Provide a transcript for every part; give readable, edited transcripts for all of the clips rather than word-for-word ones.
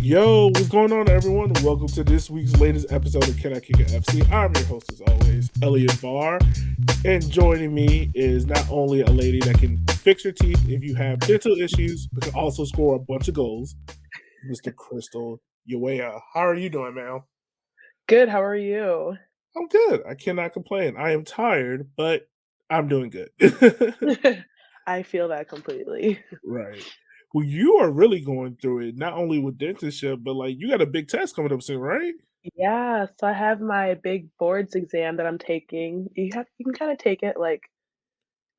Yo, what's going on, everyone? Welcome to this week's latest episode of Can I Kick It FC. I'm your host, as always, Elliot Barr. And joining me is not only a lady that can fix your teeth if you have dental issues, but can also score a bunch of goals, Mr. Kristelle Yewah. How are you doing, man? Good, how are you? I'm good. I cannot complain. I am tired, but I'm doing good. I feel that completely. Right. Well, you are really going through it, not only with dentistship, but like you got a big test coming up soon, right? Yeah, so I have my big boards exam that I'm taking. You can kind of take it like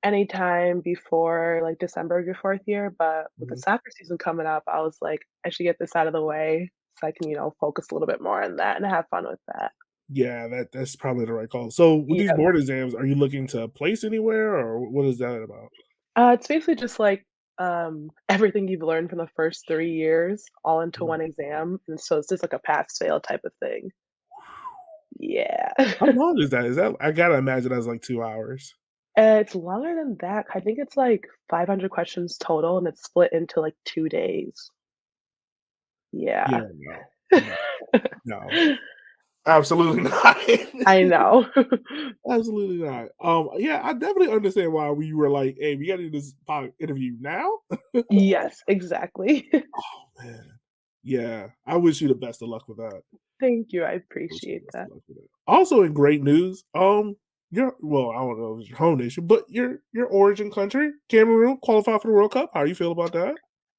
anytime before like December of your fourth year, but with the Mhm. soccer season coming up, I was like, I should get this out of the way so I can, focus a little bit more on that and have fun with that. Yeah, that's probably the right call. So with these Yep. board exams, are you looking to place anywhere or what is that about? It's basically just like everything you've learned from the first 3 years all into Mhm. one exam. And so it's just like a pass fail type of thing. Yeah. How long is that? Is that I gotta imagine that's like 2 hours. It's longer than that. I think it's like 500 questions total, and it's split into like 2 days. Yeah, Yeah. no, no, no. Absolutely not. I know. Absolutely not. Yeah, I definitely understand why we were like, hey, we gotta do this interview now. Yes, exactly. Oh man. Yeah. I wish you the best of luck with that. Thank you, I Wish you appreciate the best that. of luck with it. Also in great news, your well, I don't know if it's your home nation, but your origin country, Cameroon, qualified for the World Cup. How you feel about that?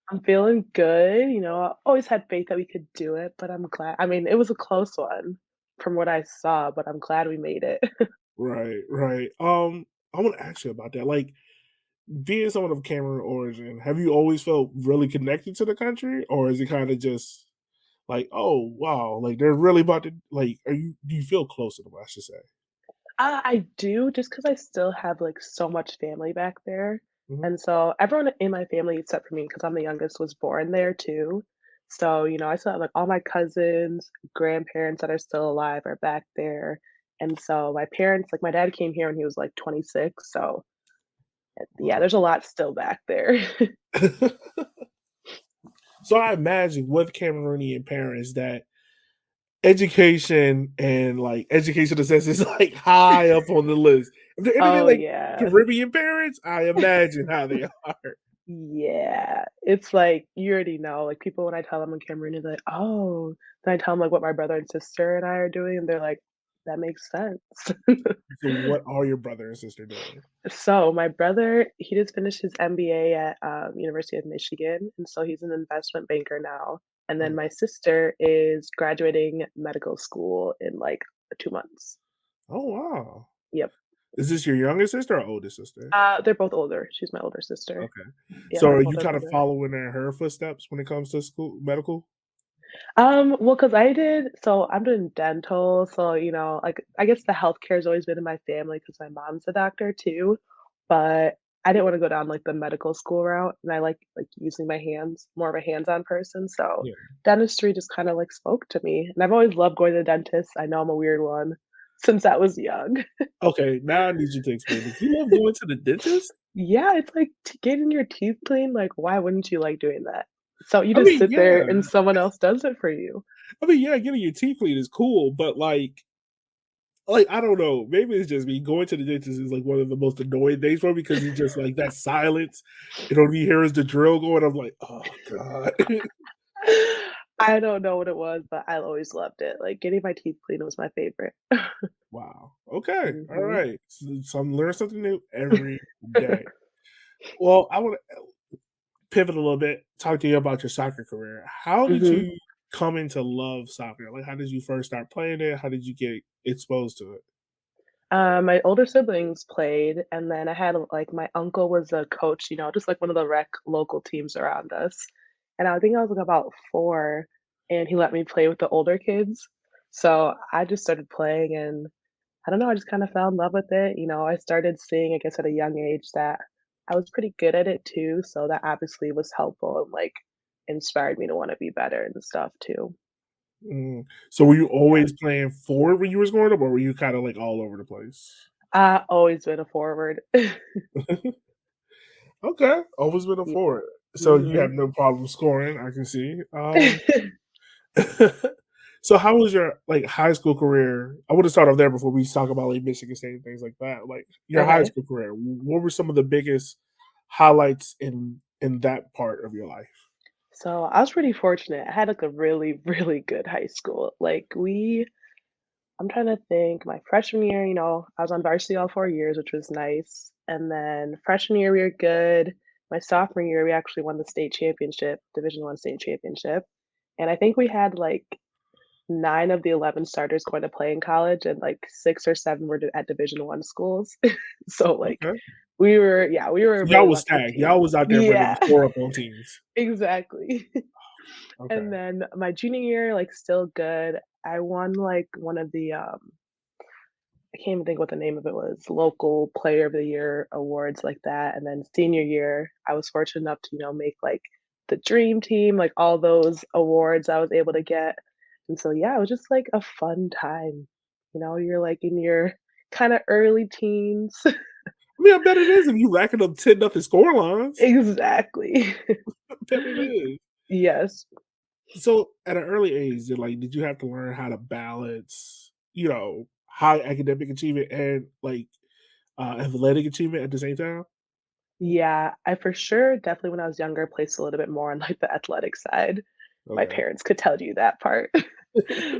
I'm feeling good, I always had faith that we could do it, but I'm glad it was a close one from what I saw, but I'm glad we made it. Right, right. I want to ask you about that. Like being someone of Cameroon origin, have you always felt really connected to the country, or is it kind of just like, oh wow, like they're really about to like? Do you feel close to them? I should say. I do, just because I still have, like, so much family back there, Mhm. and so everyone in my family except for me, because 'cause I'm the youngest, was born there too. So, I still have, like, all my cousins, grandparents that are still alive are back there, and so my parents my dad came here when he was, like, 26, so, yeah, Wow. there's a lot still back there. So I imagine with Cameroonian parents that education and like education assess is like high up on the list. If there anything Oh, like yeah. Caribbean parents, I imagine how they are. Yeah, it's like, you already know, like, people when I tell them I'm Cameroonian, they're like, "Oh." Then I tell them, like, what my brother and sister and I are doing, and they're like, "That makes sense." So what are your brother and sister doing? So, my brother, he just finished his MBA at, University of Michigan, and so he's an investment banker now, and then Oh, my sister is graduating medical school in, like, 2 months. oh wow. Yep. Is this your youngest sister or oldest sister? They're both older. She's my older sister. Okay. Yep, So are both you our kind of brother. following in her footsteps when it comes to school medical? Well, cause I'm doing dental, so, like, I guess the healthcare has always been in my family because my mom's a doctor too, but I didn't wanna go down, like, the medical school route, and I like, using my hands, more of a hands-on person, so Yeah. dentistry just kinda, like, spoke to me, and I've always loved going to the dentist. I know I'm a weird one since I was young. Okay, now I need you to explain this. You love going to the dentist? Yeah, it's like t getting your teeth cleaned, like, why wouldn't you like doing that? So you I just mean, sit there yeah. and someone else does it for you. I mean, yeah, getting your teeth cleaned is cool, but like, I don't know, maybe it's just me, going to the dentist is, like, one of the most annoying things for me because it's just, like, that silence, and all you hear is the drill going, I'm like, "Oh god." I don't know what it was, but I always loved it. Like, getting my teeth cleaned was my favorite. Wow, okay, Mhm. alright, so I'm learning something new every day. Well, I wanna pivot a little bit, talk to you about your soccer career. How did Mhm. you come into love soccer? Like, how did you first start playing it? How did you get exposed to it? My older siblings played, and then I had, like my uncle was a coach, just like one of the rec local teams around us. And I think I was, like, about 4, and he let me play with the older kids. So I just started playing, and I don't know, I just kinda fell in love with it. I started seeing, I guess, at a young age that I was pretty good at it too, so that obviously was helpful and, like, inspired me to wanna be better and stuff too. So were you Yeah. always playing forward when you was growing up, or were you kinda, like, all over the place? Always been a forward. Okay, always been a Yeah. forward. So you have Mhm. no problem scoring, I can see. So how was your, like, high school career? I wanna start off there before we talk about, like, Michigan State and things like that. Like, your high Okay. school career, what were some of the biggest highlights in that part of your life? So I was pretty fortunate. I had like a really, really good high school. I'm trying to think, my freshman year, I was on varsity all 4 years, which was nice. And then freshman year, we were good. My sophomore year, we actually won the state championship, Division I state championship. And I think we had like 9 of the 11 starters going to play in college, and like 6 or 7 were at Division I schools. So like Okay. yeah, we were a So y'all really was lucky stacked. team. Y'all was out there bringing Yeah, the score up on teams. exactly. And Okay. then my junior year, like, still good. I won, like, one of the, I can't even think what the name of it was, local player of the year awards like that, and then senior year, I was fortunate enough to, make, like, the dream team, like, all those awards I was able to get. And so, yeah, it was just, like, a fun time. You're, like, in your kinda early teens. I mean, I bet it is if you racking up 10-0 score lines. Exactly. I bet it is. Yes. So at an early age, did you have to learn how to balance, high academic achievement and like athletic achievement at the same time? Yeah, I for sure definitely when I was younger placed a little bit more on, like, the athletic side. My Okay. parents could tell you that part.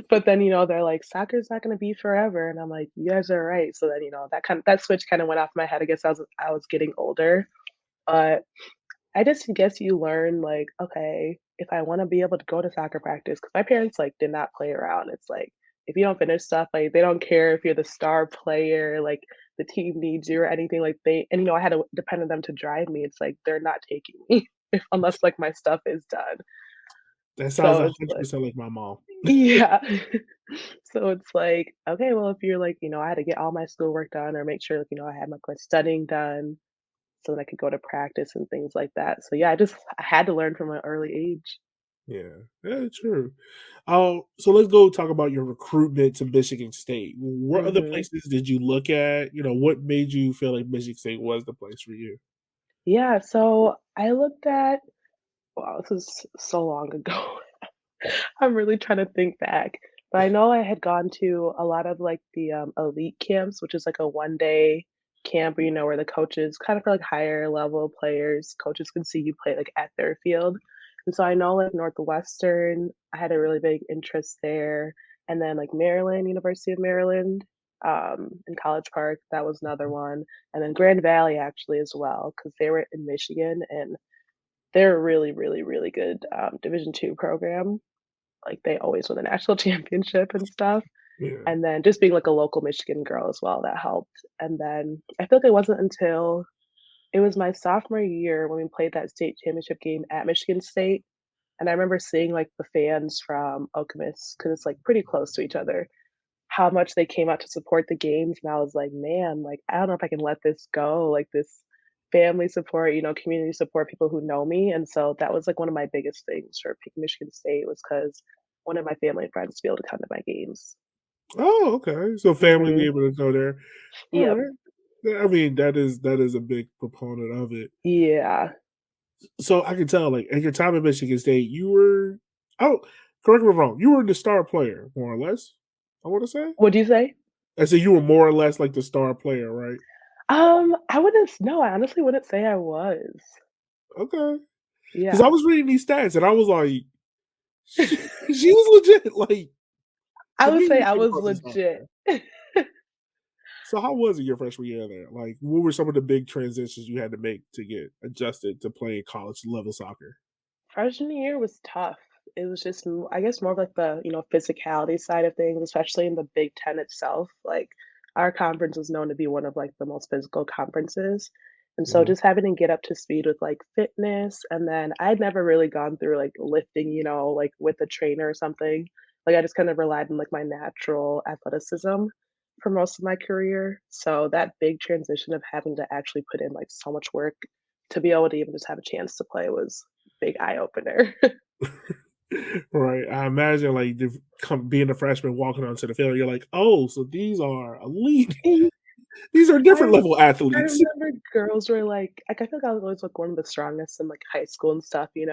But then, they're like, "Soccer's not gonna be forever," and I'm like, "You guys are right." So then, that switch kinda went off my head, I guess I was getting older, but I just guess you learn, like, okay, if I wanna be able to go to soccer practice, because my parents, like, did not play around. It's like, if you don't finish stuff, like, they don't care if you're the star player, like, the team needs you or anything, like, I had to depend on them to drive me. It's like, they're not taking me if unless, like, my stuff is done. That sounds So it's like 100% like my mom. yeah. So it's like, okay, well, if you're like, I had to get all my schoolwork done or make sure, like, I had my studying done so that I could go to practice and things like that. So yeah, I had to learn from an early age. Yeah, yeah, true. So let's go talk about your recruitment to Michigan State. What other Mhm. places did you look at? What made you feel like Michigan State was the place for you? Yeah, so I looked at wow, this is so long ago. I'm really trying to think back, but I know I had gone to a lot of, like, the, elite camps, which is like a one-day camp where, where the coaches kind of for, like, higher level players, coaches can see you play, like, at their field. And so I know, like, Northwestern, I had a really big interest there, and then, like, Maryland, University of Maryland, in College Park, that was another one, and then Grand Valley actually as well, because they were in Michigan, and they're a really, really, really good, Division II program. Like, they always win the national championship and stuff, Yeah. and then just being, like, a local Michigan girl as well, that helped, and then I feel like it wasn't until it was my sophomore year when we played that state championship game at Michigan State, and I remember seeing, like, the fans from Okemos, because it's, like, pretty close to each other, how much they came out to support the games, and I was like, "Man, like, I don't know if I can let this go, like, this family support, community support, people who know me," and so that was, like, one of my biggest things for picking Michigan State was because one of my family and friends to be able to come to my games. Oh, okay. So family be Mhm. able to go there. All Yep. right. Yeah, I mean, that is a big proponent of it. Yeah. So I can tell, like, at your time at Michigan State, you were oh, correct me if I'm wrong, you were the star player, more or less, I wanna say? What'd you say? I said you were more or less like the star player, right? I wouldn't s no, I honestly wouldn't say I was. Okay. Because I Yeah. was reading these stats and I was like, she was legit, like, I to me, would say you I came was across as a star legit. player. So how was it your freshman year there? Like, what were some of the big transitions you had to make to get adjusted to playing college level soccer? Freshman year was tough. It was just, I guess, more of like the physicality side of things, especially in the Big Ten itself. Like our conference is known to be one of like the most physical conferences, and so Mhm. just having to get up to speed with like fitness, and then I'd never really gone through like lifting, like with a trainer or something. Like I just kind of relied on like my natural athleticism for most of my career. So that big transition of having to actually put in like so much work to be able to even just have a chance to play was big eye opener. Right. I imagine like being a freshman walking onto the field, you're like, oh, so these are elite. And These are I different level I athletes. remember girls were like I feel like I was always like one of the strongest in like high school and stuff, and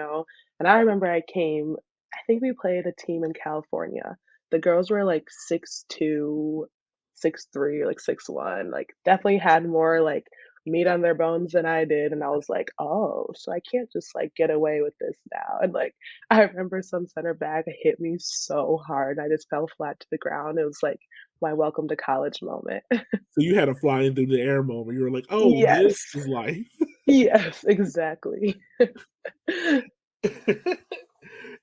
I remember I came I think we played a team in California. The girls were like 6'2", 6'3", like 6'1", like definitely had more like meat on their bones than I did. And I was like, oh, so I can't just like get away with this now. And like I remember some center back hit me so hard. I just fell flat to the ground. It was like my welcome to college moment. So you had a flying through the air moment. You were like, "Oh, this Yes. is life." Yes, exactly.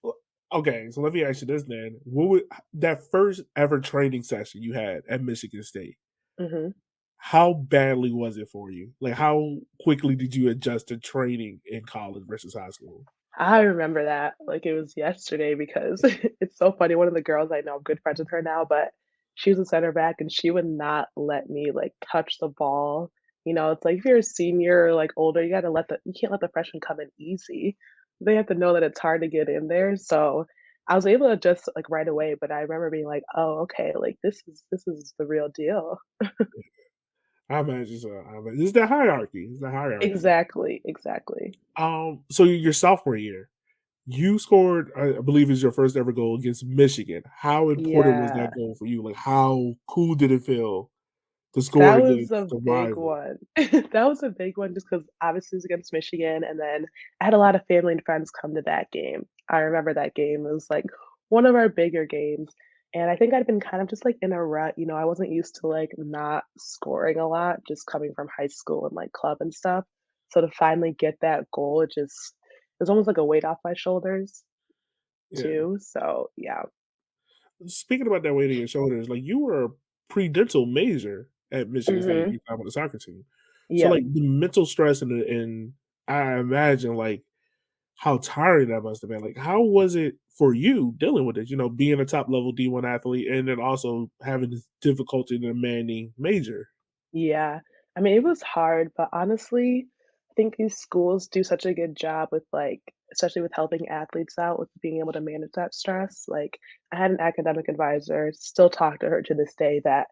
Well, okay, so let me ask you this then. What would that first ever training session you had at Michigan State, Mhm. how badly was it for you? Like, how quickly did you adjust to training in college versus high school? I remember that like it was yesterday because it's so funny. One of the girls I know, I'm good friends with her now, but she was a center back and she would not let me like touch the ball. You know, it's like if you're a senior or like older, you can't let the freshmen come in easy. They have to know that it's hard to get in there. So I was able to adjust like right away, but I remember being like, oh, okay, like this is the real deal. I imagine so. It's the hierarchy. It's the hierarchy. Exactly, exactly. So your sophomore year, you scored, I believe, is your first ever goal against Michigan. How important was Yeah. that goal for you? Like, how cool did it feel to score That was against a the big rival? one. That was a big one just because obviously it was against Michigan, and then I had a lot of family and friends come to that game. I remember that game. It was, like, one of our bigger games, and I think I'd been kind of just, like, in a rut, you know, I wasn't used to, like, not scoring a lot just coming from high school and, like, club and stuff. So to finally get that goal, it was almost like a weight off my shoulders Yeah. too, so yeah. Speaking about that weight on your shoulders, like, you were a pre-dental major at Michigan State at Mhm. your time on the soccer team. So, Yep. like, the mental stress and I imagine, like, how tiring that must have been. Like, how was it for you dealing with it? Being a top level D1 athlete and then also having this difficulty in a demanding major. Yeah. I mean, it was hard, but honestly, I think these schools do such a good job with like, especially with helping athletes out with being able to manage that stress. Like, I had an academic advisor, still talk to her to this day, that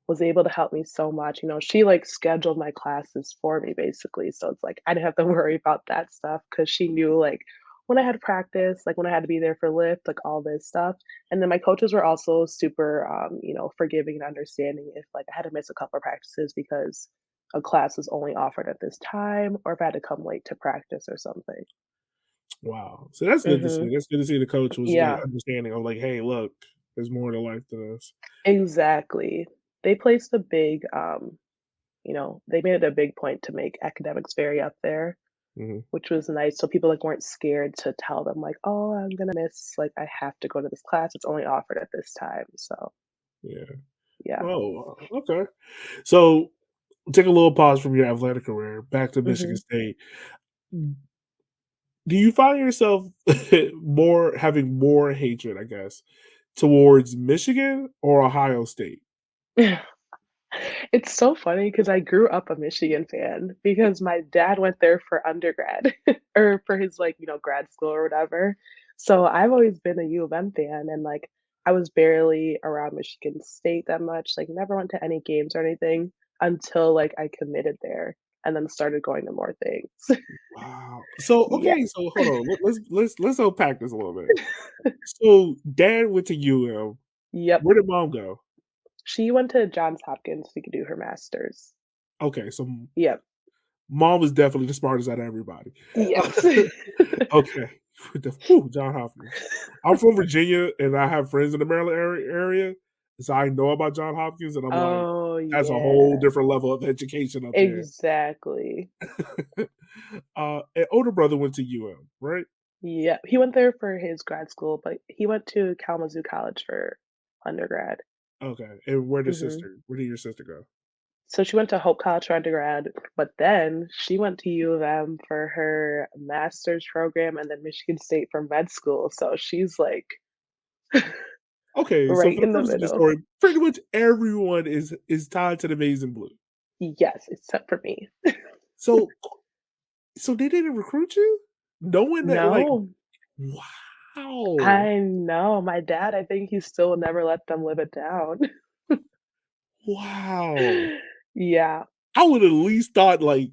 was able to help me so much. You know, she like scheduled my classes for me basically. So it's like I didn't have to worry about that stuff because she knew like when I had practice, like when I had to be there for lift, like all this stuff. And then my coaches were also super you know, forgiving and understanding if like I had to miss a couple of practices because a class was only offered at this time or if I had to come late to practice or something. Wow. So that's good to see. Mhm. That's good to see the coach was like Yeah, understanding of like, hey, look, there's more to life than this. exactly. They placed a big you know, they made it a big point to make academics very up there, Mhm. which was nice. So people like weren't scared to tell them like, "Oh, I'm gonna miss. Like, I have to go to this class. It's only offered at this time." So Yeah. yeah. Oh, okay. So take a little pause from your athletic career back to Michigan Hmm. State. Do you find yourself more having more hatred, I guess, towards Michigan or Ohio State? It's so funny because I grew up a Michigan fan because my dad went there for undergrad or for his like, you know, grad school or whatever. So I've always been a U of M fan and like I was barely around Michigan State that much, like never went to any games or anything until like I committed there and then started going to more things. Wow. So Yeah. okay, so hold on. Let's unpack this a little bit. So dad went to UM. Yep. Where did mom go? She went to Johns Hopkins to do her master's. Okay, so Yep. mom was definitely the smartest out of everybody. Yes. Okay. John Hopkins. I'm from Virginia, and I have friends in the Maryland area, so I know about John Hopkins, and I'm like, Oh, that's a whole yeah. different level of education up there. Exactly. An older brother went to UM, right? Yep. He went there for his grad school, but he went to Kalamazoo College for undergrad. Okay, and Mhm. where did your sister go? So she went to Hope College for undergrad, but then she went to U of M for her master's program and then Michigan State for med school, so she's, like, Okay, so right for the in the purpose of the middle. story, pretty much everyone is tied to the Maize and Blue. Yes, except for me. So so they didn't recruit you? Knowing that, like, No. wow. I know, my dad, I think he still will never let them live it down. Wow. Yeah. I would at least thought, like,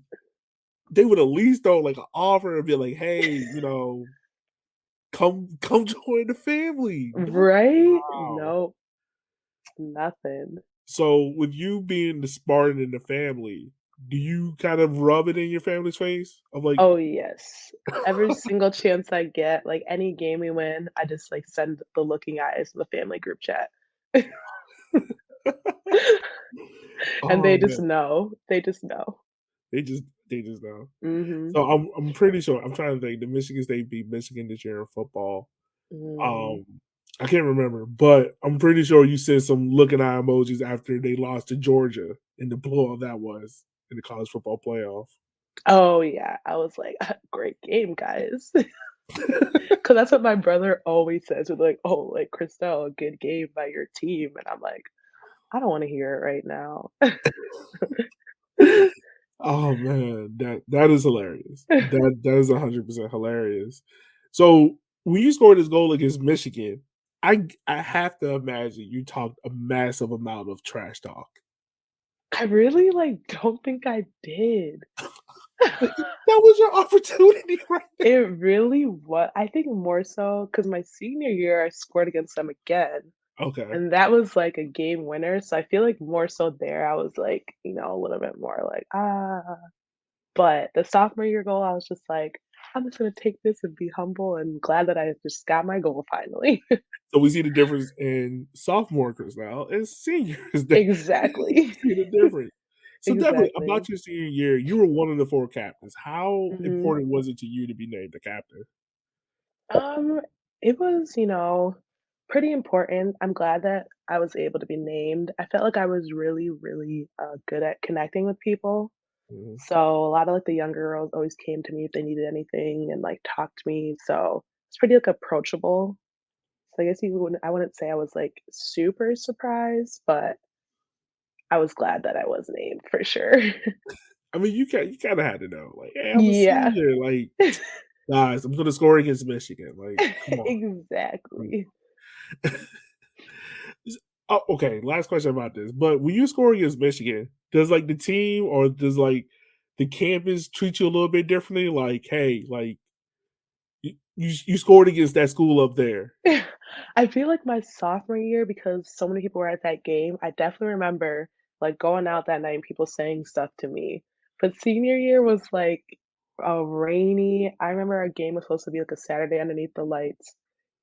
they would at least throw, like, an offer and be like, "Hey," come join the family. No, Right? wow. Nope, nothing. So with you being the Spartan in the family, do you kind of rub it in your family's face of like, Oh, yes. Every single chance I get, like, any game we win, I just, like, send the looking eyes to the family group chat. And they oh just man, know. They just know. they just know. Mhm. So I'm pretty sure. I'm trying to think. The Michigan State beat Michigan this year in football. Mm. Um, I can't remember, but I'm pretty sure you sent some looking eye emojis after they lost to Georgia in the blowout that was in the college football playoff. Oh, yeah. I was like, "Great game, guys." 'Cause that's what my brother always says with, like, "Oh, like, Kristelle, good game by your team," and I'm like, "I don't wanna hear it right now." Oh man, that is hilarious. That is 100% hilarious. So when you scored this goal against Michigan, I have to imagine you talked a massive amount of trash talk. I really, like, don't think I did. Like, that was your opportunity right there. It really I think more so because my senior year, I scored against them again, Okay. and that was, like, a game winner, so I feel like more so there, I was, like, a little bit more like, "Ah," but the sophomore year goal, I was just like, "I'm just gonna take this and be humble and glad that I just got my goal finally." So we see the difference in sophomore Chris now and seniors. We Exactly. see the difference. So definitely Exactly. about your senior year, you were one of the four captains. How Mhm. important was it to you to be named the captain? Um, it was, pretty important. I'm glad that I was able to be named. I felt like I was really, really, good at connecting with people. Mhm. So a lot of, like, the younger girls always came to me if they needed anything and, like, talked to me, so it's pretty, like, approachable. So I wouldn't say I was, like, super surprised, but I was glad that I was named for sure. I mean, you kinda had to know, like, "Hey, I'm a Yeah. senior, like, guys, I'm gonna score against Michigan, like, come on." Mm. Exactly. S okay, last question about this, but when you score against Michigan, does, like, the team or does, like, the campus treat you a little bit differently? Like, "Hey, like, you scored against that school up there." I feel like my sophomore year, because so many people were at that game, I definitely remember, like, going out that night and people saying stuff to me. But senior year was, like, rainy. I remember our game was supposed to be, like, a Saturday underneath the lights.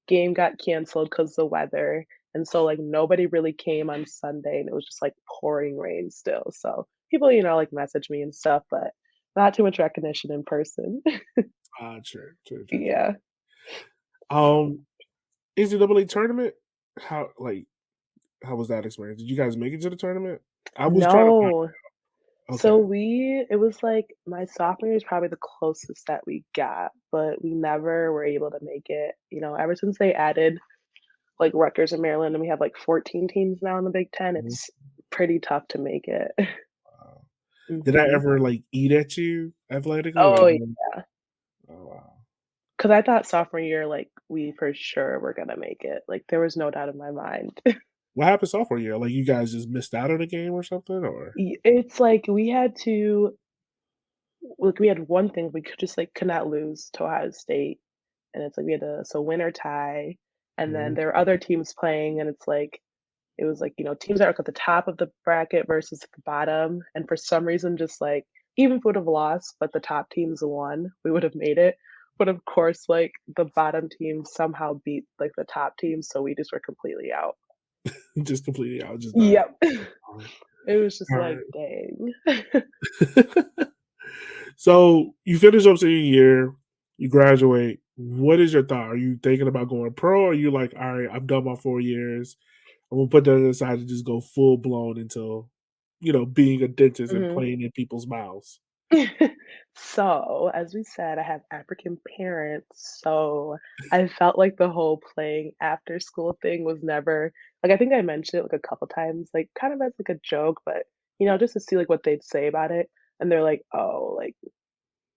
Game got canceled because of the weather, and so, like, nobody really came on Sunday, and it was just, like, pouring rain still, so people, like, message me and stuff, but not too much recognition in person. Ah, true, true, true, true. Yeah. Um, NCAA tournament? How was that experience? Did you guys make it to the tournament? I was trying to find No. okay. So it was like my sophomore year is probably the closest that we got, but we never were able to make it. Ever since they added like Rutgers and Maryland and we have like 14 teams now in the Big Ten, Mhm, it's pretty tough to make it. wow. Did I Mhm. ever, like, eat at you athletically? Oh, Like, yeah, oh, wow. because I thought sophomore year, like, we for sure were gonna make it. Like, there was no doubt in my mind. What happened sophomore year? Like, you guys just missed out on the game or something, or It's like we had one thing we could not lose to Ohio State. And it's like we had a win or tie, and then mhm, there were other teams playing, and it was like, teams that are like at the top of the bracket versus the bottom, and for some reason, just like even if we would have lost, but the top teams won, we would have made it. But of course, like the bottom team somehow beat like the top team, so we just were completely out. just completely out, just done. Yep. It was just like, Alright. dang. So, you finish up senior year, you graduate. What is your thought? Are you thinking about going pro, or are you like, "Alright, I've done my 4 years. I'm gonna put that aside and just go full blown into, being a dentist and Mhm. playing in people's mouths." So, as we said, I have African parents, so I felt like the whole playing after school thing was never like, I think I mentioned it, like, a couple times, like, kind of as, like, a joke, but, just to see, like, what they'd say about it, and they're like, "Oh," like,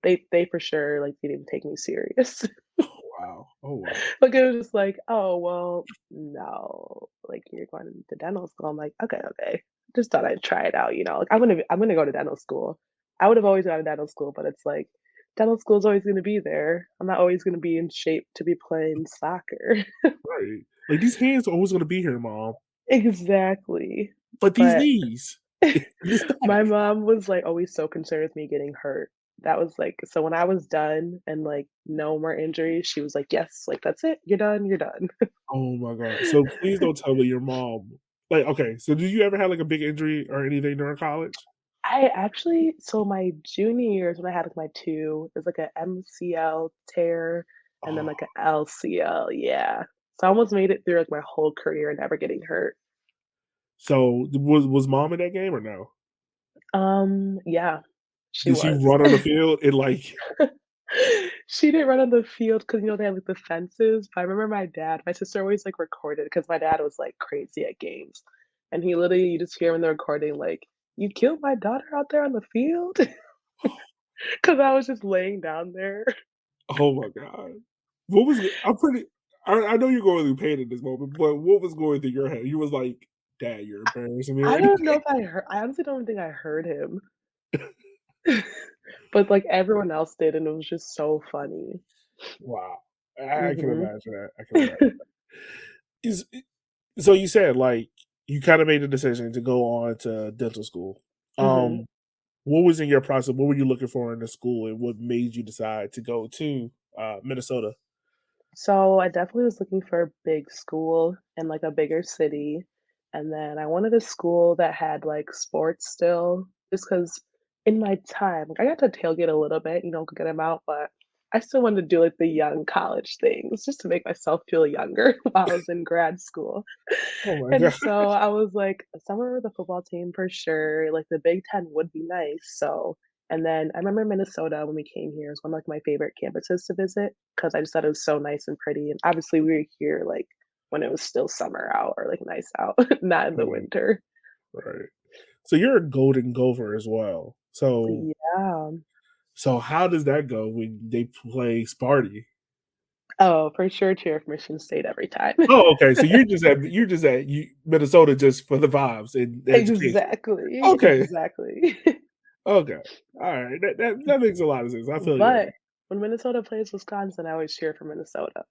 they for sure, like, didn't even take me serious. Oh, wow. Oh, wow. Like, it was just like, "Oh, well, no, like, you're going to dental school." I'm like, "Okay, okay." Just thought I'd try it out, like, I'm gonna go to dental school. I would have always gone to dental school, but it's like dental school's always gonna be there. I'm not always gonna be in shape to be playing soccer. Right. Like, "These hands are always gonna be here, mom, Exactly. but these But knees and this my back." mom was, like, always so concerned with me getting hurt. That was, like so when I was done and, like, no more injuries, she was like, "Yes, like, that's it. You're done, you're done." Oh my god. So please don't tell me your mom like, okay, so did you ever have, like, a big injury or anything during college? I actually so my junior year is when I had, like, my 2, it was, like, a MCL tear and then, Oh, like, a LCL, yeah. So I almost made it through, like, my whole career never getting hurt. so was mom in that game or no? Yeah, she Did she was. run on the field and, like She didn't run on the field because they have, like, the fences, but I remember my sister always, like, recorded because my dad was, like, crazy at games, and he literally you just hear him in the recording, like, "You killed my daughter out there on the field?" 'Cause I was just laying down there. oh my god. What was I'm pretty I know you're going through pain in this moment, but what was going through your head? You was like, "Dad, you're embarrassing me I right don't know now." if I honestly don't think I heard him, but, like, everyone else did, and it was just so funny. Wow. I can Mhm. imagine that, I can imagine. Is so you said, like, you kinda made the decision to go on to dental school. Mhm. Um, what was in your process? What were you looking for in the school, and what made you decide to go to, Minnesota? So I definitely was looking for a big school in like a bigger city. And then I wanted a school that had like sports still, just because in my time, like I got to tailgate a little bit, a good amount, but I still wanted to do like the young college things just to make myself feel younger while I was in grad school. Oh my And god. so I was like, somewhere with a football team for sure. Like the Big Ten would be nice. So, and then I remember Minnesota when we came here is one of like my favorite campuses to visit because I just thought it was so nice and pretty. And obviously we were here like when it was still summer out or like nice out, not in the Right, winter. right. So you're a Golden Gopher as well. Yeah. So how does that go when they play Sparty? Oh, for sure cheer for Michigan State every time. Oh, okay, so you're just at Minnesota just for the vibes and the education. Exactly. Okay, Exactly. okay. Alright, that makes a lot of sense. I feel you on But that. when Minnesota plays Wisconsin, I always cheer for Minnesota.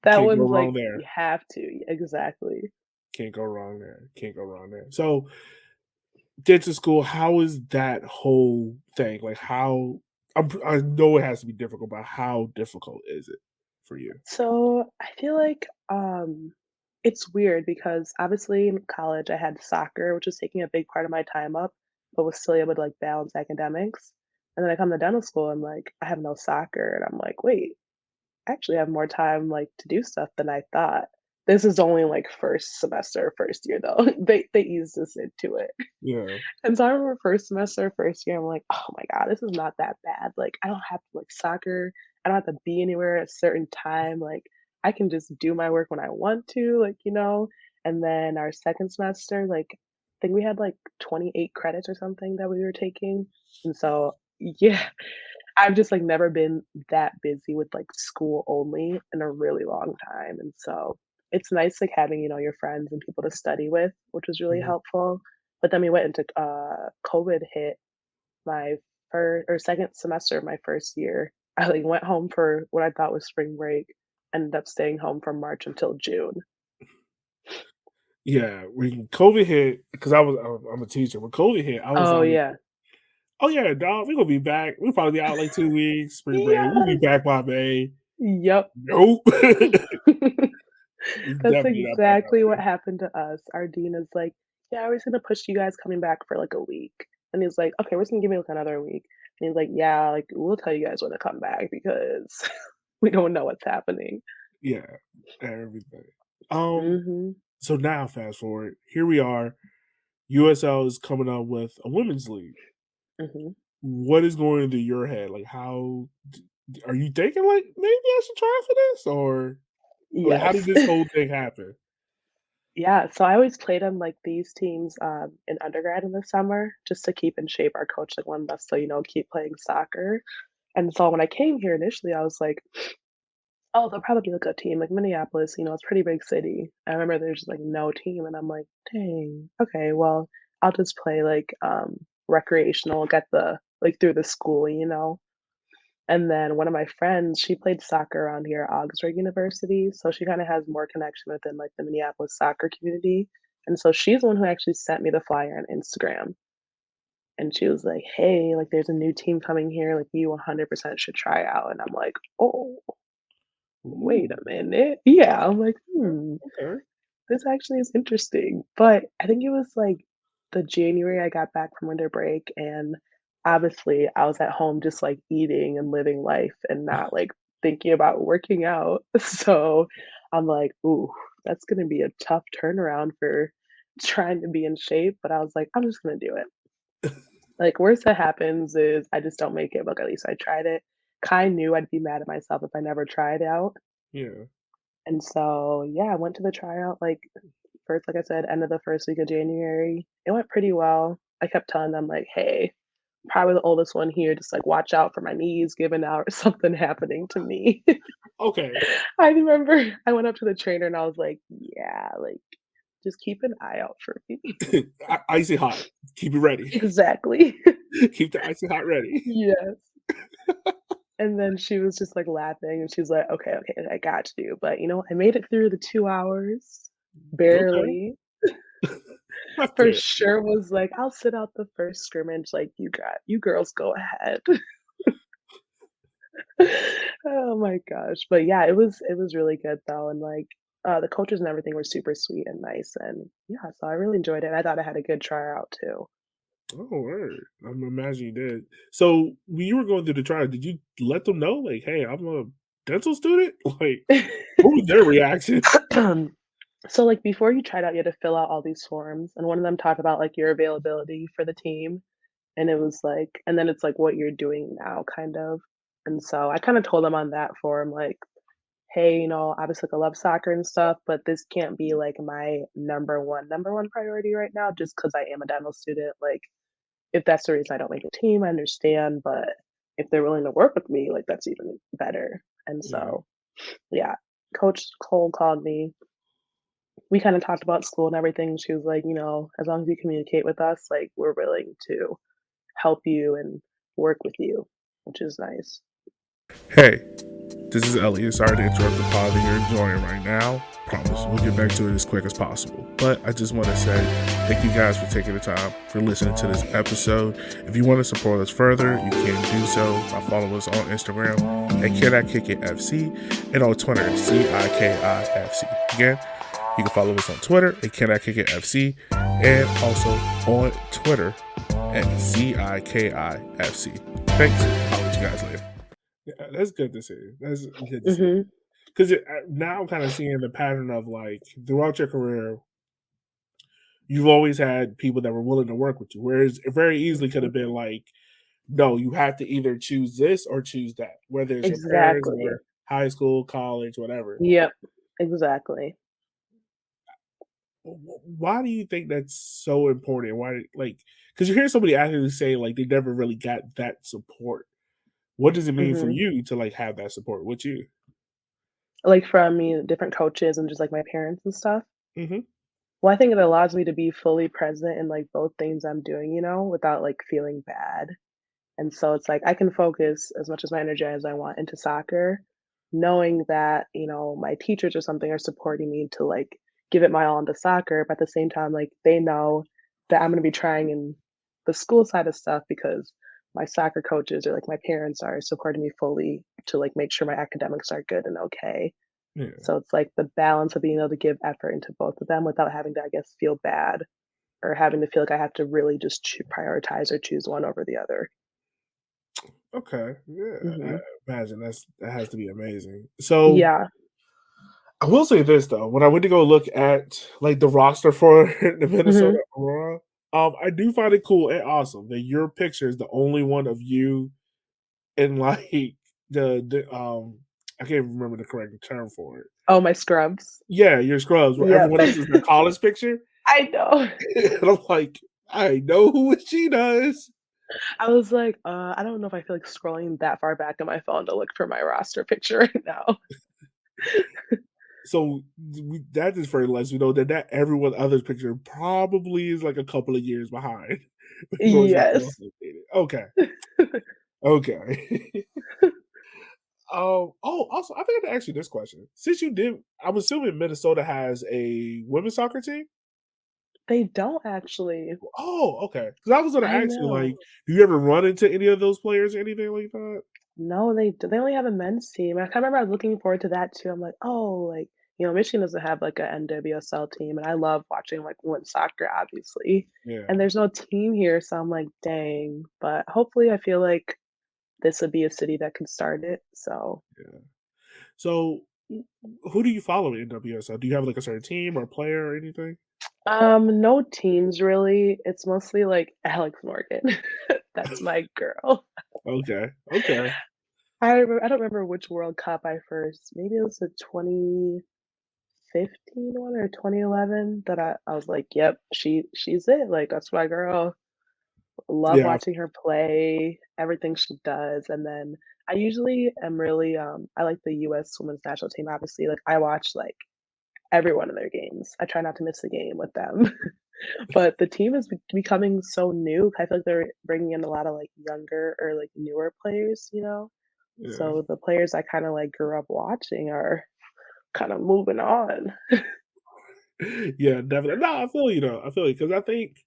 That Can't go one's wrong like, there. you have to, exactly. Can't go wrong there. Can't go wrong there. So, dental school, how is that whole thing? Like, I know it has to be difficult, but how difficult is it for you? So, I feel like, it's weird because obviously in college I had soccer, which was taking a big part of my time up, but was still able to, like, balance academics, and then I come to dental school and, like, I have no soccer, and I'm like, "Wait, I actually have more time, like, to do stuff than I thought." This is only, like, 1st semester, 1st year, though. They eased us into it. Yeah. And so I remember 1st semester, 1st year, I'm like, "Oh my god, this is not that bad, like, I don't have to, like, soccer, I don't have to be anywhere at a certain time, like, I can just do my work when I want to," And then our 2nd semester, like, I think we had, like, 28 credits or something that we were taking, and so yeah, I've just, like, never been that busy with, like, school only in a really long time, and so it's nice, like, having, your friends and people to study with, which was really Mhm. helpful, but then we went into COVID hit my 1st or 2nd semester of my 1st year. I, like, went home for what I thought was spring break, ended up staying home from March until June. Yeah, when COVID hit, because I'm a teacher. When COVID hit, I was Oh, like, yeah. "Oh, yeah, dog, we're gonna be back. We'll probably be out, like, 2 weeks, spring break. We'll be Yes! back by May." Yep. Nope. It's That's definitely not back exactly what already. happened to us. Our dean is like, "Yeah, we're just gonna push you guys coming back for, like, a week." And he's like, "Okay, we're just gonna give me, like, another week." And he's like, "Yeah, like, we'll tell you guys when to come back because we don't know what's happening." Yeah, everything. Um, Mhm, so now fast forward, here we are, USL is coming up with a women's league. mhm. What is going through your head? Like, how are you thinking, like, "Maybe I should try for this?" Or, like, how did Yes. this whole thing happen? Yeah, so I always played on, like, these teams, in undergrad in the summer just to keep in shape. Our coach, like, wanted us to, keep playing soccer, and so when I came here initially, I was like, "Oh, they'll probably be a good team." Like, Minneapolis, it's a pretty big city. I remember there's, like, no team, and I'm like, "Dang, okay, well, I'll just play, like, recreational, get the like through the school, you know. And then one of my friends, she played soccer around here at Augsburg University, so she kinda has more connection within, like, the Minneapolis soccer community, and so she's the one who actually sent me the flyer on Instagram, and she was like, "Hey, like, there's a new team coming here, like, you 100% should try out," and I'm like, "Oh, wait a Ooh, minute." Yeah, I'm like, "Hmm." okay. This actually is interesting, but I think it was, like, the January I got back from winter break, and obviously, I was at home just, like, eating and living life and not, like, thinking about working out, so I'm like, "Ooh, that's gonna be a tough turnaround for trying to be in shape," but I was like, "I'm just gonna do it." Like, worst that happens is I just don't make it, but at least I tried it. Kinda knew I'd be mad at myself if I never tried out, Yeah. and so, yeah, I went to the tryout, like, first, like I said, end of the first week of January. It went pretty well. I kept telling them like, "Hey, probably the oldest one here, just, like, watch out for my knees giving out or something happening to me." Okay. I remember I went up to the trainer and I was like, "Yeah, like, just keep an eye out for me." Icy hot. Keep it ready. Exactly. Keep the icy hot ready. Yes. And then she was just, like, laughing, and she was like, "Okay, okay, I got you, but, you know, I made it through the 2 hours, Okay. barely." That's For good. sure was like, "I'll sit out the first scrimmage, like, you girls go ahead." Oh my gosh, but yeah, it was really good though, and, like, the coaches and everything were super sweet and nice, and yeah, so I really enjoyed it, I thought I had a good tryout too. Oh, word. I'm imagining you did. So when you were going through the trial, did you let them know, like, hey, I'm a dental student? Like, what was their reaction? So, like, before you tried out, you had to fill out all these forms, and one of them talked about, like, your availability for the team, and it was like and then it's like what you're doing now, kind of, and so I kinda told them on that form, like, hey, you know, obviously like, I love soccer and stuff, but this can't be like my number one priority right now just because I am a dental student. Like, if that's the reason I don't make a team, I understand, but if they're willing to work with me, like that's even better. And Yeah. so, yeah, Coach Cole called me. We kind of talked about school and everything. She was like, you know, as long as you communicate with us, like we're willing to help you and work with you, which is nice. Hey, this is Elliot. Sorry to interrupt the pod that you're enjoying right now. Promise we'll get back to it as quick as possible. But I just want to say thank you guys for taking the time for listening to this episode. If you want to support us further, you can do so by following us on Instagram at Can I Kick It FC and on Twitter at CIKIFC. Again, you can follow us on Twitter at Can I Kick It FC and also on Twitter at ZIKIFC. Thanks. I'll let you guys later. Yeah, that's good to see. That's good to see. Hmm. Because now I'm kind of seeing the pattern of like throughout your career, you've always had people that were willing to work with you. Whereas it very easily could have been like, no, you have to either choose this or choose that, whether it's your parents Exactly. or high school, college, whatever. Yep. Exactly. Why do you think that's so important? Why, like, because you hear somebody actually say like they never really got that support. What does it mean for Mhm. you to like have that support with you? Like, from, you know, different coaches and just, like, my parents and stuff? Hmm. Well, I think it allows me to be fully present in, like, both things I'm doing, you know, without, like, feeling bad, and so it's like I can focus as much as my energy as I want into soccer, knowing that, you know, my teachers or something are supporting me to, like, give it my all into soccer, but at the same time, like, they know that I'm gonna be trying in the school side of stuff because my soccer coaches or, like, my parents are supporting me fully to, like, make sure my academics are good and okay. Yeah. So it's like the balance of being able to give effort into both of them without having to, I guess, feel bad or having to feel like I have to really just prioritize or choose one over the other. Okay. Yeah. I Mhm. imagine that has to be amazing. So Yeah. I will say this though, when I went to go look at like the roster for the Minnesota Mhm. Aurora, I do find it cool and awesome that your picture is the only one of you in like the I can't remember the correct term for it. Oh, my scrubs. Yeah, your scrubs where Yep. everyone else is the college picture. I know. And I'm like, I know who she does. I was like, I don't know if I feel like scrolling that far back on my phone to look for my roster picture right now. So that just further lets you know that everyone other's picture probably is like a couple of years behind. Yours is more Yes. updated. Okay. Okay. Also, I think I to ask you this question. Since you did, I'm assuming Minnesota has a women's soccer team. They don't actually. Oh, okay. Because I was going to I ask you, like, know. do you ever run into any of those players or anything like that? No, they only have a men's team. I kinda remember I was looking forward to that too. I'm like, "Oh," like, Michigan doesn't have, like, a NWSL team, and I love watching, like, women's soccer, obviously, and Yeah, there's no team here, so I'm like, "Dang," but hopefully, I feel like this would be a city that can start it, so yeah. So, who do you follow in WSL? Do you have like a certain team or player or anything? no teams really, it's mostly, like, Alex Morgan. That's my girl. Okay, okay, I don't remember which World Cup I first maybe it was the 2015 one or 2011 that I was like, "Yep, she's it, like, that's my girl." Love yeah, watching her play, everything she does, and then I usually am really, I like the US women's national team, obviously, like, I watch, like, every one of their games. I try not to miss a game with them. But the team is becoming so new, I feel like they're bringing in a lot of, like, younger or, like, newer players, you know? yeah, So the players I kinda, like, grew up watching are kinda moving on. yeah. Definitely. No, I feel you though. I feel you because I think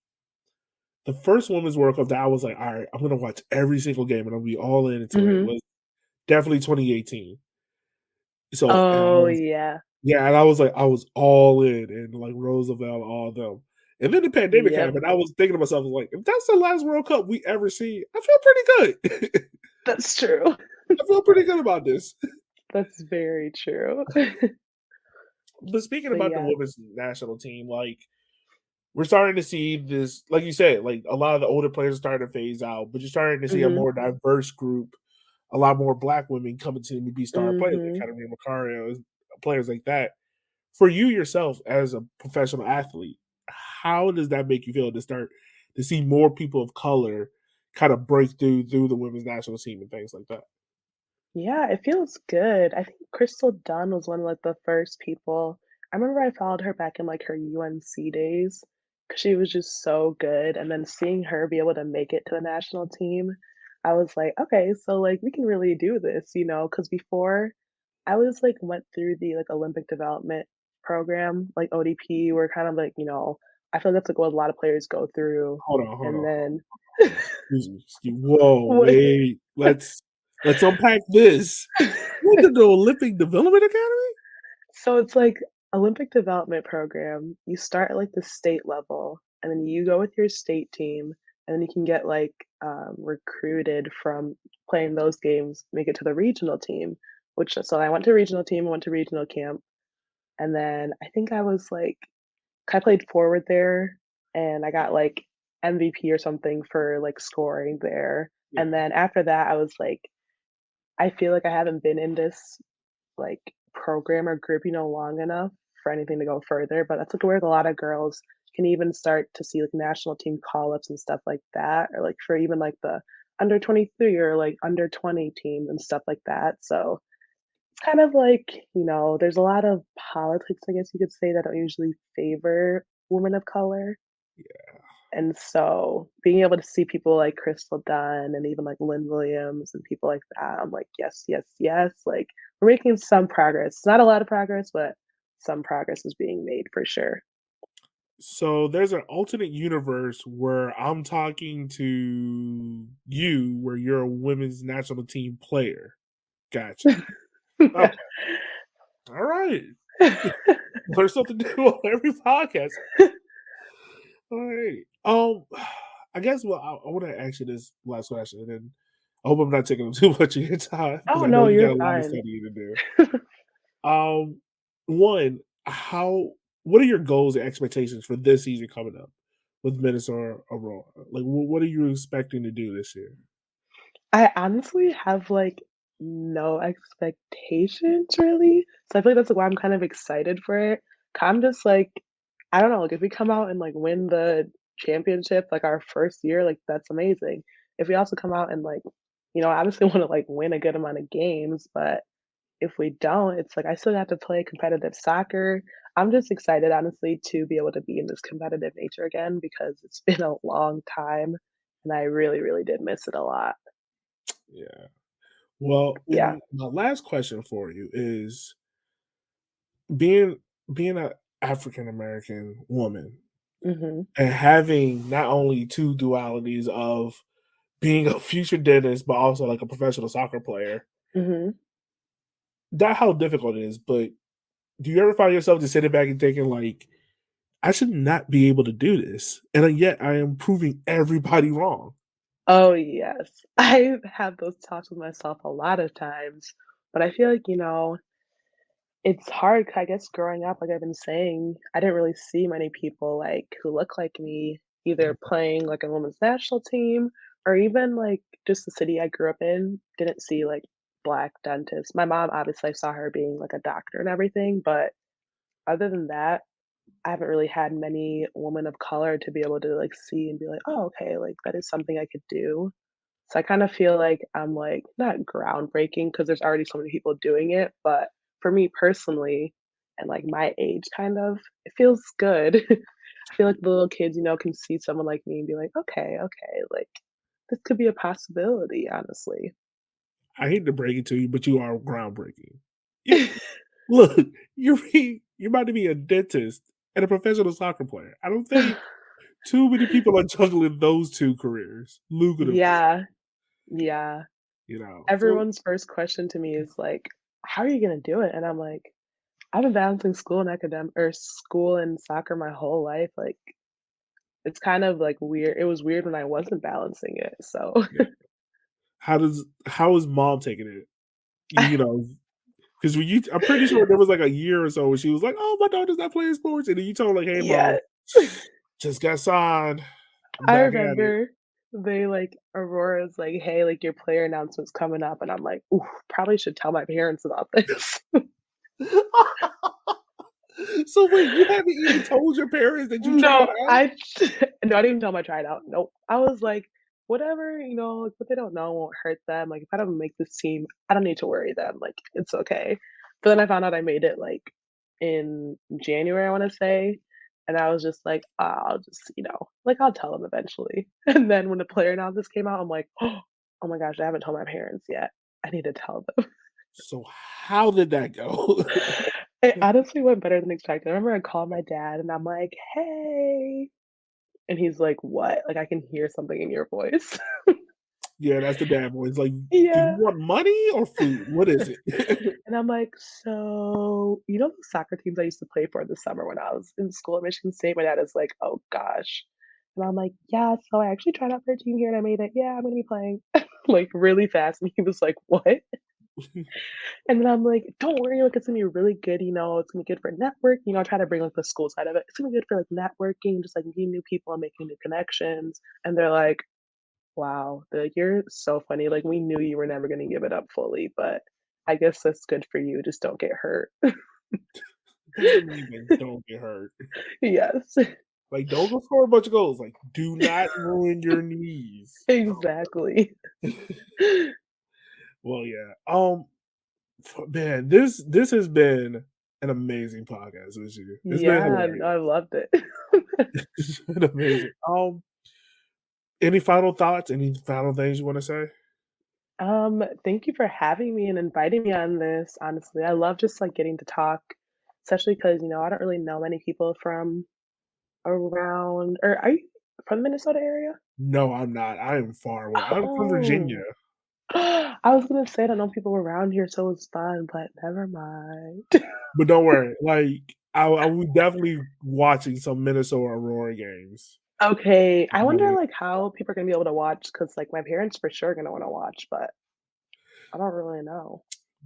the first women's World Cup that I was like, all right, I'm gonna watch every single game and I'll be all in into it. Mhm. Was definitely 2018. So, and I Oh, was yeah. yeah, and I was like, I was all in, and like Roosevelt, all of them. And then the pandemic Yep. happened. I was thinking to myself, like, if that's the last World Cup we ever see, I feel pretty good. That's true. I feel pretty good about this. That's very true. But speaking But about the yeah. women's national team, like we're starting to see this, like you said, like a lot of the older players are starting to phase out, but you're starting to see a Mhm. more diverse group, a lot more black women coming to be star players, like Mhm. Katarina Macario, players like that. For you yourself as a professional athlete, how does that make you feel to start to see more people of color kind of break through the women's national team and things like that? Yeah, it feels good. I think Crystal Dunn was one of, like, the first people I remember I followed her back in, like, her UNC days, 'cause she was just so good, and then seeing her be able to make it to the national team, I was like, "Okay, so, like, we can really do this," you know? Because before, I was, like, went through the, like, Olympic development program, like ODP, where kind of like, I feel that's, like, what a lot of players go through, Hold and on, hold on. then Excuse me. Whoa, What wait. Let's unpack this. What did the Olympic Development Academy? So it's like Olympic development program, you start at, like, the state level, and then you go with your state team, and then you can get, like, recruited from playing those games, make it to the regional team, which so I went to regional team, I went to regional camp, and then I think I was, like I played forward there, and I got, like, MVP or something for, like, scoring there, and Yeah. then after that, I was like, I feel like I haven't been in this like, program or group, long enough for anything to go further, but that's, like, where a lot of girls can even start to see, like, national team call-ups and stuff like that, or, like, for even, like, the under 23 or, like, under 20 teams and stuff like that, so it's kind of like, there's a lot of politics, I guess you could say, that don't usually favor women of color, and so being able to see people like Crystal Dunn and even, like, Lynn Williams and people like that, I'm like, "Yes, yes, yes," like, we're making some progress. Not a lot of progress, but some progress is being made for sure. So there's an alternate universe where I'm talking to you where you're a women's national team player. Gotcha. Okay. All right. There's something new on every podcast. All right. I guess I want to ask you this last question, and then I hope I'm not taking up too much of your time because Oh, I know no, you you're got a lot of fine. studying to do. Um, one, how what are your goals and expectations for this season coming up with Minnesota Aurora? Like, what are you expecting to do this year? I honestly have, like, no expectations really, so I feel like that's why I'm kind of excited for it. I'm just like, I don't know, like, if we come out and, like, win the championship, like, our first year, like, that's amazing. If we also come out and, like, obviously wanna, like, win a good amount of games, but if we don't, it's like I still have to play competitive soccer. I'm just excited, honestly, to be able to be in this competitive nature again because it's been a long time and I really, really did miss it a lot. Yeah. Well, Yeah. and my last question for you is being being an African American woman Mhm. and having not only two dualities of being a future dentist, but also like a professional soccer player, Mhm. not how difficult it is, but do you ever find yourself just sitting back and thinking like, I should not be able to do this, and yet I am proving everybody wrong. Oh, yes. I have those talks with myself a lot of times, but I feel like, it's hard 'cause I guess growing up, like I've been saying, I didn't really see many people, like, who look like me either playing, like, a women's national team or even, like, just the city I grew up in, didn't see, like, Black dentists. My mom, obviously, I saw her being, like, a doctor and everything, but other than that, I haven't really had many women of color to be able to, like, see and be like, "Oh, okay, like, that is something I could do." So I kind of feel like I'm like not groundbreaking because there's already so many people doing it, but for me personally and like my age kind of, it feels good. I feel like the little kids, can see someone like me and be like, okay, okay, like this could be a possibility, honestly. I hate to break it to you, but you are groundbreaking. You look, you're about to be a dentist and a professional soccer player. I don't think too many people are juggling those 2 careers, lucrative careers, Yeah, yeah. you know? So Everyone's first question to me is like, how are you gonna do it? And I'm like, I've been balancing school and soccer my whole life. Like it's kind of, like, weird it was weird when I wasn't balancing it, so yeah. How is mom taking it? You know, because when you I'm pretty sure there was, like, a year or so where she was like, "Oh, my daughter's not playing sports," and then you told her, like, "Hey, Yeah. mom, just got signed. I'm I back at it." remember Aurora's like, "Hey, like, your player announcement's coming up," and I'm like, "Ooh, probably should tell my parents about this." So wait, you haven't even told your parents that you tried No, out? I no, I didn't even tell 'em I tried out, nope. I was like, "Whatever, like, what they don't know won't hurt them, like, if I don't make this team, I don't need to worry them, like, it's okay." But then I found out I made it, like, in January, I wanna say, and I was just like, I'll just, like, I'll tell them eventually." And then when the player announcements came out, I'm like, "Oh my gosh, I haven't told my parents yet. I need to tell them." So how did that go? It honestly went better than expected. I remember I called my dad and I'm like, "Hey." And he's like, "What?" Like, I can hear something in your voice. Yeah, that's the dad voice, like, "Do you Yeah. want money or food? What is it?" And I'm like, "So, the soccer teams I used to play for this summer when I was in school at Michigan State?" My dad is like, "Oh gosh." And I'm like, "Yeah, so I actually tried out for a team here and I made it. Yeah, I'm gonna be playing." Like, really fast, and he was like, "What?" And then I'm like, "Don't worry, like, it's gonna be really good, it's gonna be good for network." I try to bring, like, the school side of it. It's gonna be good for, like, networking, just, like, meeting new people and making new connections. And they're like, "Wow." They're like, "You're so funny, like, we knew you were never gonna give it up fully, but I guess that's good for you, just don't get hurt." What does it mean that don't get hurt? Yes. Like, don't go score a bunch of goals, like, do not ruin your knees. Exactly. Well, yeah, man, this has been an amazing podcast with you. It's been Yeah, no, I hilarious. loved it. It's been amazing. Any final thoughts? Any final things you wanna say? Thank you for having me and inviting me on this, honestly. I love just, like, getting to talk, especially because I don't really know many people from around or are you from the Minnesota area? No, I'm not. I am far away. I'm from Virginia, Oh. I was gonna say I don't know people around here, so it's fun, but never mind. but don't worry, like, I will definitely watching some Minnesota Aurora games. Okay, I wonder, Like, like, how people are gonna be able to watch because like, my parents for sure are gonna wanna watch, but I don't really know.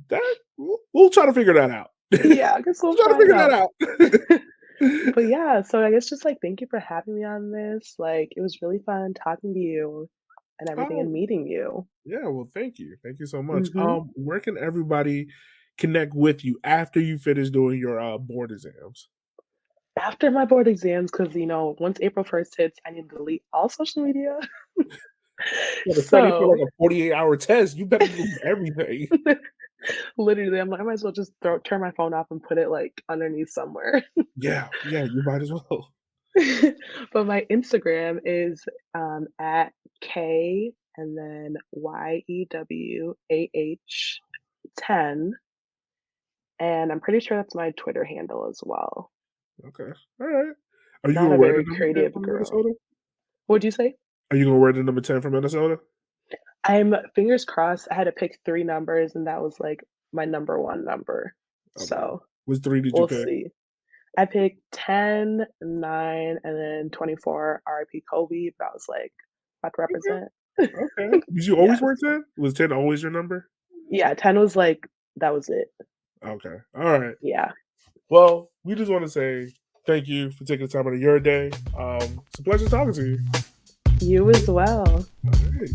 that we'll try to figure that out. Yeah, I guess we'll We'll try to find figure that out. out. But yeah, so I guess just, like, thank you for having me on this, like, it was really fun talking to you and everything and Oh, meeting you. yeah, well, thank you. Thank you so much. Mhm. Where can everybody connect with you after you finish doing your, board exams? After my board exams, because once April 1st hits, I need to delete all social media. You gotta study for, So like, a 48-hour test, you better do everything. Literally, I'm like, I might as well just turn my phone off and put it, like, underneath somewhere. Yeah, yeah, you might as well. But my Instagram is, at K and then YEWAH 10, and I'm pretty sure that's my Twitter handle as well. Okay. All right. Are you Not gonna a wear the very number 10 creative from girl. Minnesota? What'd you say? Are you gonna wear the number 10 from Minnesota? I'm fingers crossed. I had to pick 3 numbers, and that was, like, my number 1 number. Okay. So, Which 3 did you we'll pick? see. I picked 10, 9, and then 24, RIP Kobe, but I was like, "About to Okay, represent." okay. Did you always Yes. wear 10? Was 10 always your number? Yeah, 10 was like that was it. Okay. All right. Yeah. Well, we just want to say thank you for taking the time out of your day. It's a pleasure talking to you. You as well. All right.